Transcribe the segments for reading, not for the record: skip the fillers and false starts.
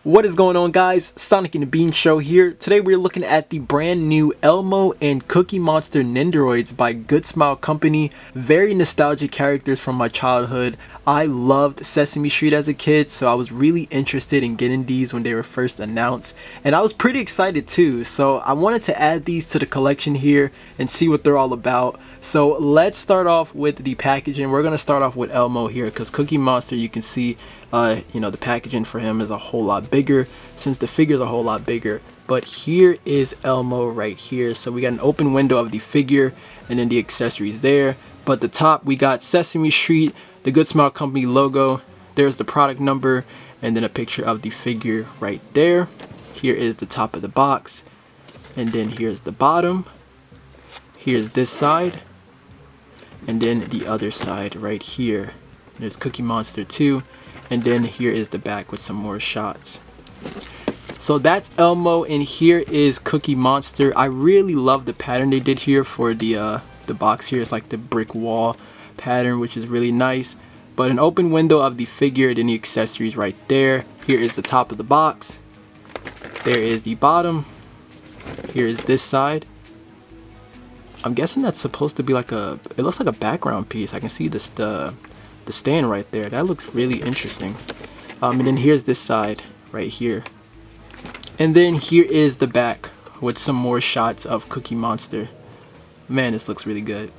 What is going on, guys? Sonic and the Bean Show here. Today we're looking at the brand new Elmo and Cookie Monster Nendoroids by Good Smile Company. Very nostalgic characters from my childhood. I loved Sesame Street as a kid, so I was really interested in getting these when they were first announced. And I was pretty excited too, so I wanted to add these to the collection here and see what they're all about. So let's start off with the packaging. We're going to start off with Elmo here because Cookie Monster, you can see the packaging for him is a whole lot bigger since the figure's a whole lot bigger. But here is Elmo right here. So we got an open window of the figure and then the accessories there. But the top, we got Sesame Street, the Good Smile Company logo. There's the product number and then a picture of the figure right there. Here is the top of the box. And then here's the bottom. Here's this side. And then the other side right here. There's Cookie Monster 2. And then here is the back with some more shots. So that's Elmo, and here is Cookie Monster. I really love the pattern they did here for the box here. It's like the brick wall pattern, which is really nice. But an open window of the figure, then the accessories right there. Here is the top of the box. There is the bottom. Here is this side. I'm guessing that's supposed to be like it looks like a background piece. I can see this the stand right there. That looks really interesting. And then here's this side right here. And then here is the back with some more shots of Cookie Monster. Man, this looks really good.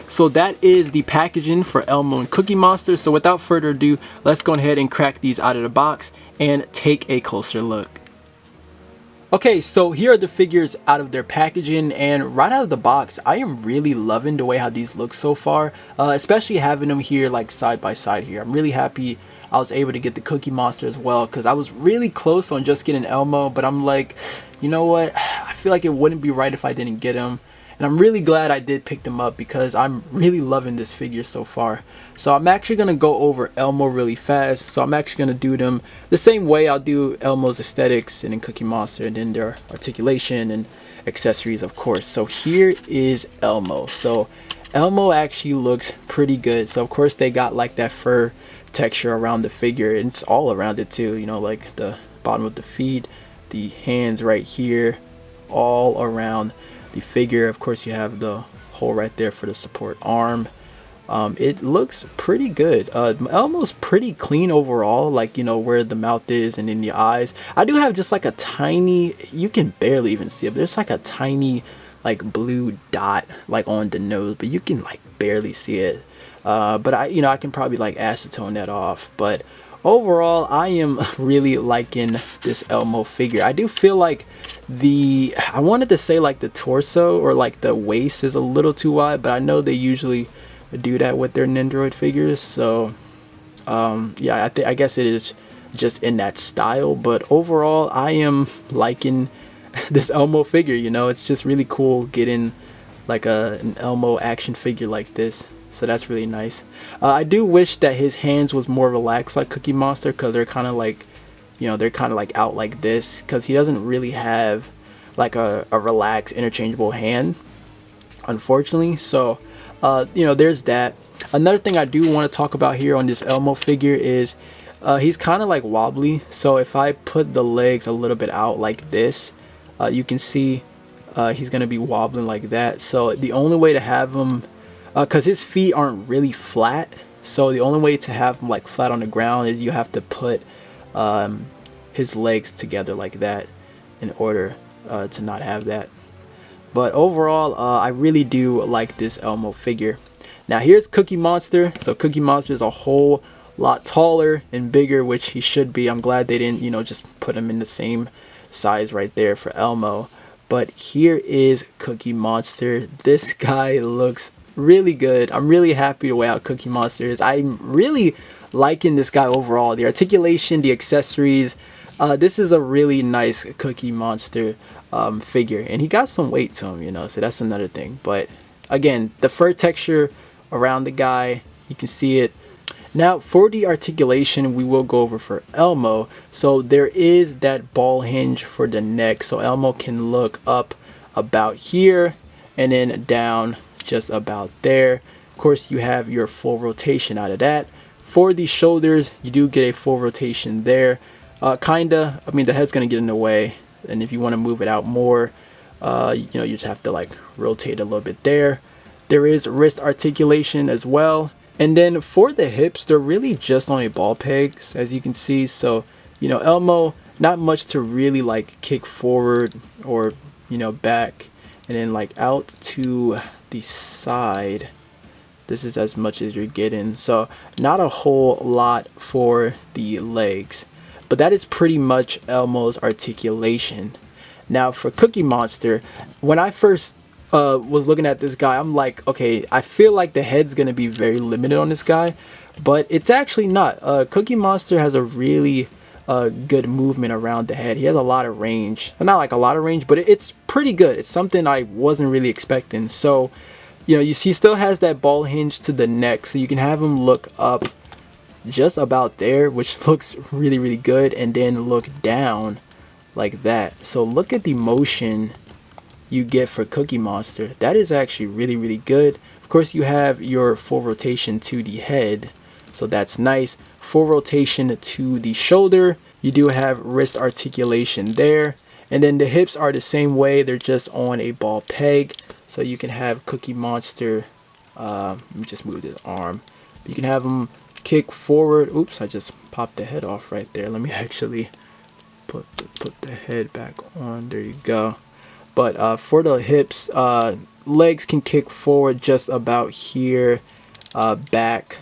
So that is the packaging for Elmo and Cookie Monster. So without further ado, let's go ahead and crack these out of the box and take a closer look. Okay, so here are the figures out of their packaging, and right out of the box, I am really loving the way how these look so far, especially having them here like side by side here. I'm really happy I was able to get the Cookie Monster as well, because I was really close on just getting Elmo, but I'm like, you know what, I feel like it wouldn't be right if I didn't get him. And I'm really glad I did pick them up because I'm really loving this figure so far. So I'm actually going to go over Elmo really fast. So I'm actually going to do them the same way I'll do Elmo's aesthetics and then Cookie Monster and then their articulation and accessories, of course. So here is Elmo. So Elmo actually looks pretty good. So of course they got like that fur texture around the figure. And it's all around it too. You know, like the bottom of the feet, the hands right here, all around the figure. Of course you have the hole right there for the support arm. It looks pretty good. Elmo's pretty clean overall, like, you know, where the mouth is and in the eyes. I do have just like a tiny, you can barely even see it, but there's like a tiny like blue dot like on the nose, but you can like barely see it. But I can probably like acetone that off. But overall, I am really liking this Elmo figure. I do feel like I wanted to say like the torso or like the waist is a little too wide, but I know they usually do that with their Nendoroid figures. So yeah, I guess it is just in that style. But overall, I am liking this Elmo figure. You know, it's just really cool getting like an Elmo action figure like this. So that's really nice. I do wish that his hands was more relaxed like Cookie Monster, because they're kind of like, you know, they're kind of like out like this, because he doesn't really have like a relaxed interchangeable hand, unfortunately. So there's that. Another thing I do want to talk about here on this Elmo figure is he's kind of like wobbly. So if I put the legs a little bit out like this, you can see he's gonna be wobbling like that. So the only way to have him, because his feet aren't really flat, so the only way to have him like flat on the ground is you have to put his legs together like that in order to not have that. But overall, I really do like this Elmo figure. Now here's Cookie Monster. So Cookie Monster is a whole lot taller and bigger, which he should be. I'm glad they didn't, just put him in the same size right there for Elmo. But here is Cookie Monster. This guy looks really good. I'm really happy the way how Cookie Monster is. I'm really liking this guy overall. The articulation, the accessories. This is a really nice Cookie Monster figure, and he got some weight to him, so that's another thing. But again, the fur texture around the guy, you can see it. Now for the articulation, we will go over for Elmo. So there is that ball hinge for the neck, so Elmo can look up about here and then down just about there. Of course, you have your full rotation out of that. For the shoulders, you do get a full rotation there. Kinda. I mean, the head's gonna get in the way, and if you want to move it out more, you know, you just have to like rotate a little bit there. There is wrist articulation as well. And then for the hips, they're really just only ball pegs, as you can see. So, you know, Elmo, not much to really like kick forward or, you know, back. And then like out to the side. This is as much as you're getting. So not a whole lot for the legs. But that is pretty much Elmo's articulation. Now for Cookie Monster, when I first was looking at this guy, I'm like, okay, I feel like the head's gonna be very limited on this guy, but it's actually not. Cookie Monster has a really good movement around the head. He has a lot of range. Not like a lot of range, but it's pretty good. It's something I wasn't really expecting. So, you know, you see, still has that ball hinge to the neck, so you can have him look up just about there, which looks really, really good, and then look down like that. So look at the motion you get for Cookie Monster. That is actually really, really good. Of course, you have your full rotation to the head, so that's nice. Full rotation to the shoulder. You do have wrist articulation there, and then the hips are the same way. They're just on a ball peg, so you can have Cookie Monster. Let me just move this arm. You can have them kick forward. Oops, I just popped the head off right there. Let me actually put the head back on. There you go. But for the hips, legs can kick forward just about here, back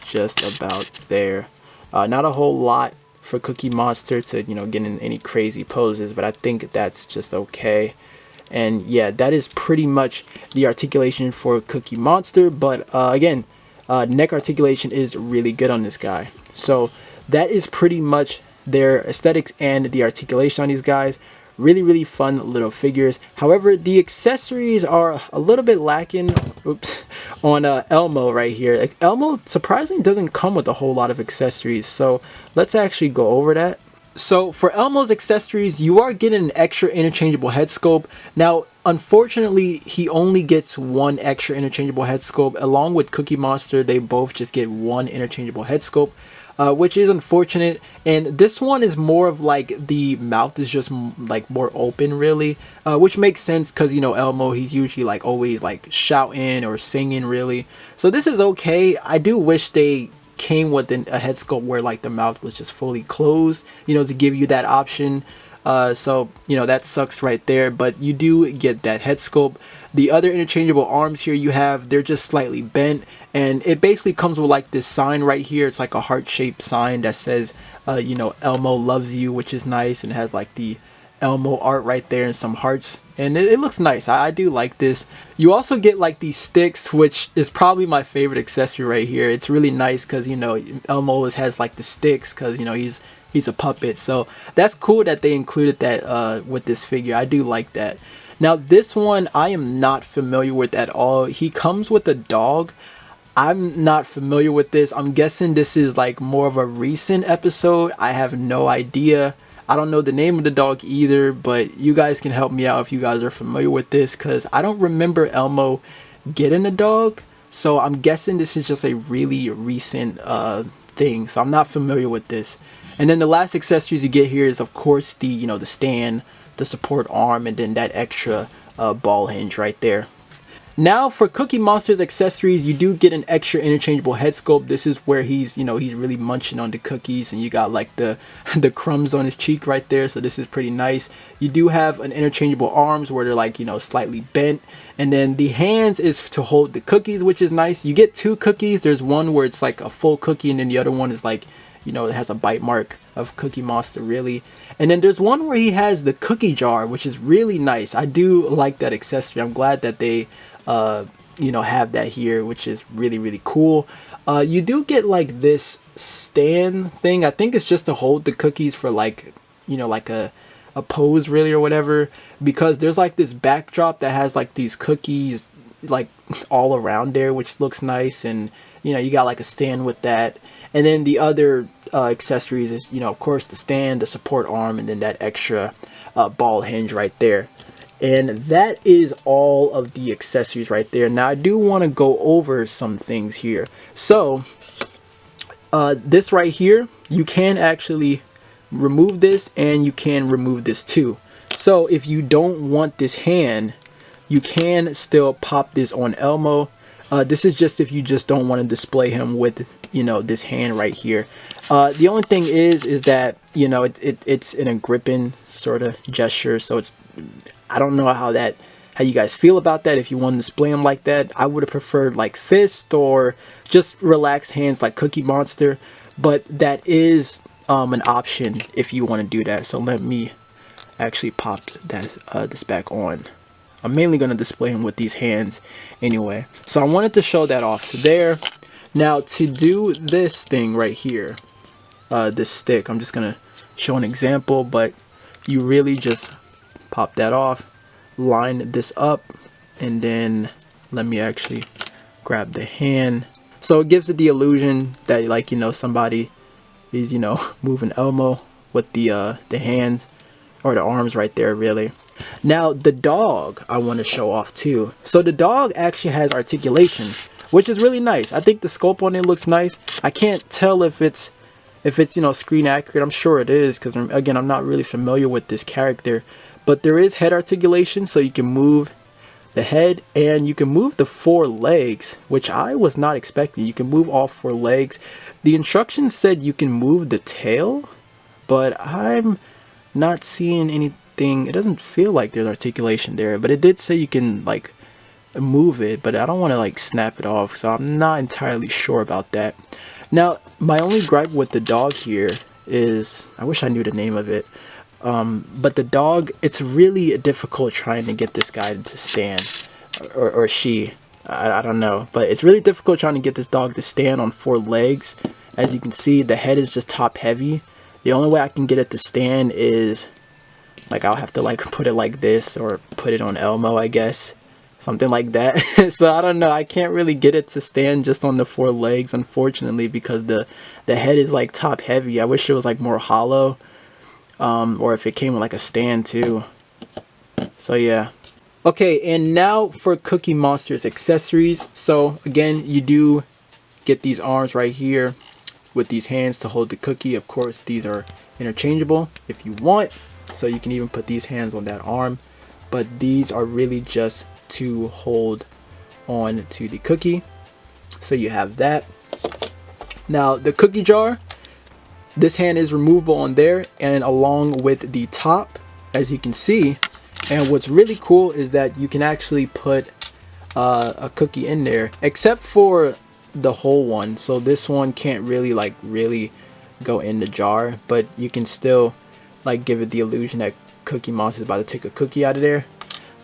just about there. Not a whole lot for Cookie Monster to, you know, get in any crazy poses, but I think that's just okay. And yeah, that is pretty much the articulation for Cookie Monster. But again, neck articulation is really good on this guy. So that is pretty much their aesthetics and the articulation on these guys. Really, really fun little figures. However, the accessories are a little bit lacking. Oops, on Elmo right here. Like, Elmo surprisingly doesn't come with a whole lot of accessories. So let's actually go over that. So for Elmo's accessories, you are getting an extra interchangeable head sculpt. Now, unfortunately, he only gets one extra interchangeable head sculpt. Along with Cookie Monster, they both just get one interchangeable head sculpt. Which is unfortunate, and this one is more of like the mouth is just like more open, really, which makes sense because, you know, Elmo, he's usually like always like shouting or singing, really. So this is okay. I do wish they came with a head sculpt where like the mouth was just fully closed, you know, to give you that option. So, you know, that sucks right there, but you do get that head sculpt. The other interchangeable arms here you have, they're just slightly bent, and it basically comes with like this sign right here. It's like a heart-shaped sign that says, you know, Elmo loves you, which is nice, and it has like the Elmo art right there and some hearts, and it looks nice. I do like this. You also get like these sticks, which is probably my favorite accessory right here. It's really nice because, you know, Elmo always has like the sticks because, you know, he's a puppet. So that's cool that they included that with this figure. I do like that. Now this one I am not familiar with at all. He comes with a dog. I'm not familiar with this. I'm guessing this is like more of a recent episode. I have no idea. I don't know the name of the dog either, but you guys can help me out if you guys are familiar with this, because I don't remember Elmo getting a dog. So I'm guessing this is just a really recent thing. So I'm not familiar with this. And then the last accessories you get here is, of course, the, you know, the stand, the support arm, and then that extra ball hinge right there. Now for Cookie Monster's accessories, you do get an extra interchangeable head sculpt. This is where he's, you know, he's really munching on the cookies, and you got like the crumbs on his cheek right there. So this is pretty nice. You do have an interchangeable arms where they're like, you know, slightly bent, and then the hands is to hold the cookies, which is nice. You get two cookies. There's one where it's like a full cookie, and then the other one is like, you know, it has a bite mark of Cookie Monster, really. And then there's one where he has the cookie jar, which is really nice. I do like that accessory. I'm glad that they you know, have that here, which is really, really cool. You do get like this stand thing. I think it's just to hold the cookies for like, you know, like a pose, really, or whatever, because there's like this backdrop that has like these cookies like all around there, which looks nice. And, you know, you got like a stand with that. And then the other accessories is, you know, of course, the stand, the support arm, and then that extra ball hinge right there. And that is all of the accessories right there. Now I do want to go over some things here. So this right here, you can actually remove this, and you can remove this too. So if you don't want this hand, you can still pop this on Elmo. This is just if you just don't want to display him with, you know, this hand right here. The only thing is that, you know, it's in a gripping sort of gesture, so it's, I don't know how you guys feel about that. If you want to display him like that, I would have preferred like fist or just relaxed hands like Cookie Monster, but that is an option if you want to do that. So let me actually pop that this back on. I'm mainly going to display him with these hands anyway. So I wanted to show that off there. Now to do this thing right here, this stick, I'm just going to show an example, but you really just pop that off, line this up, and then let me actually grab the hand. So it gives it the illusion that, like, you know, somebody is, you know, moving Elmo with the hands or the arms right there, really. Now the dog I want to show off too. So the dog actually has articulation, which is really nice. I think the sculpt on it looks nice. I can't tell if it's you know, screen accurate. I'm sure it is, because again, I'm not really familiar with this character, but there is head articulation, so you can move the head and you can move the 4 legs, which I was not expecting. You can move all 4 legs. The instructions said you can move the tail, but I'm not seeing anything. It doesn't feel like there's articulation there, but it did say you can like move it, but I don't want to like snap it off, so I'm not entirely sure about that. Now my only gripe with the dog here is, I wish I knew the name of it, but the dog, it's really difficult trying to get this guy to stand, or she, I don't know, but it's really difficult trying to get this dog to stand on 4 legs. As you can see, the head is just top heavy. The only way I can get it to stand is like, I'll have to like put it like this, or put it on Elmo, I guess, something like that. So I don't know, I can't really get it to stand just on the 4 legs, unfortunately, because the head is like top heavy. I wish it was like more hollow, or if it came with like a stand too. So yeah. Okay, and now for Cookie Monster's accessories. So again, you do get these arms right here with these hands to hold the cookie. Of course, these are interchangeable if you want, so you can even put these hands on that arm, but these are really just to hold on to the cookie. So you have that. Now the cookie jar, this hand is removable on there, and along with the top, as you can see. And what's really cool is that you can actually put a cookie in there, except for the whole one. So this one can't really go in the jar, but you can still like give it the illusion that Cookie Monster is about to take a cookie out of there.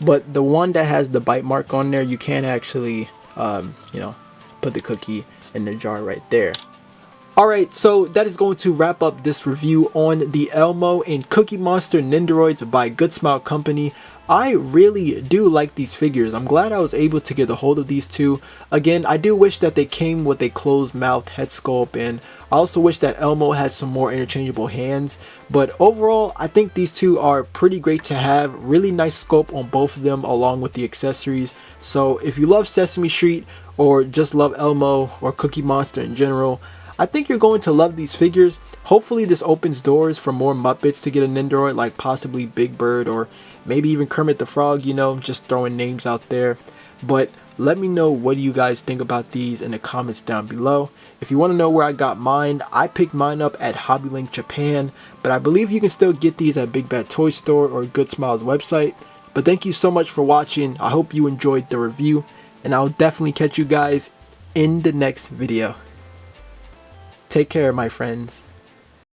But the one that has the bite mark on there, you can actually you know, put the cookie in the jar right there. Alright, so that is going to wrap up this review on the Elmo and Cookie Monster Nendoroids by Good Smile Company. I really do like these figures. I'm glad I was able to get a hold of these two. Again, I do wish that they came with a closed mouth head sculpt, and I also wish that Elmo had some more interchangeable hands. But overall, I think these two are pretty great to have. Really nice sculpt on both of them, along with the accessories. So if you love Sesame Street, or just love Elmo or Cookie Monster in general, I think you're going to love these figures. Hopefully this opens doors for more Muppets to get a Nendoroid, like possibly Big Bird or maybe even Kermit the Frog, you know, just throwing names out there. But let me know what you guys think about these in the comments down below. If you want to know where I got mine, I picked mine up at HobbyLink Japan, but I believe you can still get these at Big Bad Toy Store or Good Smile's website. But thank you so much for watching. I hope you enjoyed the review, and I'll definitely catch you guys in the next video. Take care, my friends.